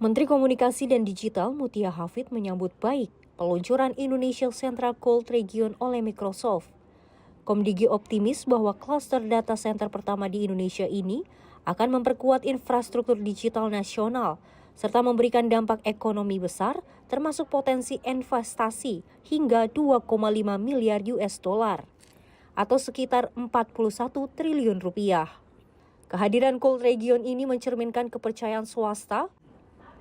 Menteri Komunikasi dan Digital Mutia Hafid menyambut baik peluncuran Indonesia Central Cold Region oleh Microsoft. Komdigi optimis bahwa klaster data center pertama di Indonesia ini akan memperkuat infrastruktur digital nasional serta memberikan dampak ekonomi besar termasuk potensi investasi hingga 2,5 miliar US dollar atau sekitar 41 triliun rupiah. Kehadiran Cold Region ini mencerminkan kepercayaan swasta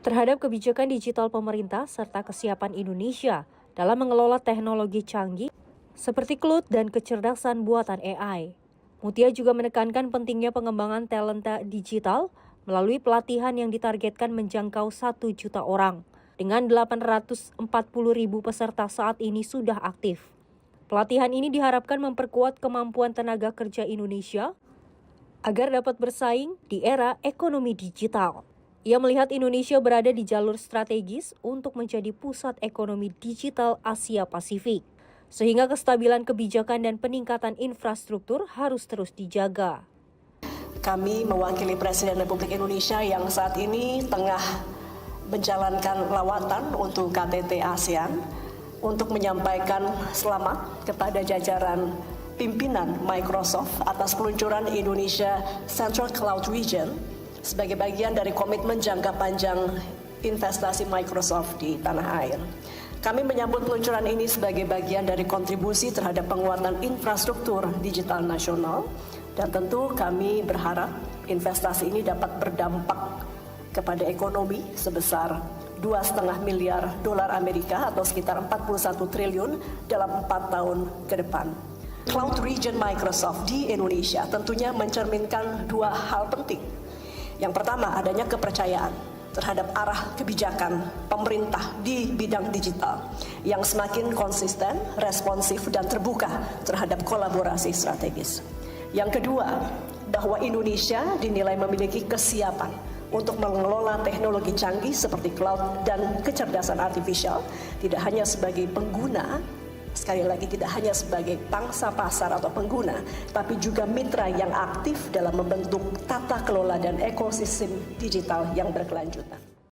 terhadap kebijakan digital pemerintah serta kesiapan Indonesia dalam mengelola teknologi canggih seperti cloud dan kecerdasan buatan AI. Mutia juga menekankan pentingnya pengembangan talenta digital melalui pelatihan yang ditargetkan menjangkau 1 juta orang. Dengan 840.000 peserta saat ini sudah aktif. Pelatihan ini diharapkan memperkuat kemampuan tenaga kerja Indonesia agar dapat bersaing di era ekonomi digital. Ia melihat Indonesia berada di jalur strategis untuk menjadi pusat ekonomi digital Asia Pasifik, sehingga kestabilan kebijakan dan peningkatan infrastruktur harus terus dijaga. Kami mewakili Presiden Republik Indonesia yang saat ini tengah menjalankan lawatan untuk KTT ASEAN untuk menyampaikan selamat kepada jajaran pimpinan Microsoft atas peluncuran Indonesia Central Cloud Region sebagai bagian dari komitmen jangka panjang investasi Microsoft di tanah air. Kami menyambut peluncuran ini sebagai bagian dari kontribusi terhadap penguatan infrastruktur digital nasional dan tentu kami berharap investasi ini dapat berdampak kepada ekonomi sebesar 2,5 miliar dolar Amerika atau sekitar 41 triliun dalam 4 tahun ke depan. Cloud Region Microsoft di Indonesia tentunya mencerminkan 2 hal penting. Yang pertama, adanya kepercayaan terhadap arah kebijakan pemerintah di bidang digital yang semakin konsisten, responsif, dan terbuka terhadap kolaborasi strategis. Yang kedua, bahwa Indonesia dinilai memiliki kesiapan untuk mengelola teknologi canggih seperti cloud dan kecerdasan artifisial, tidak hanya sebagai pengguna, sekali lagi tidak hanya sebagai pangsa pasar atau pengguna, tapi juga mitra yang aktif dalam membentuk tata kelola dan ekosistem digital yang berkelanjutan.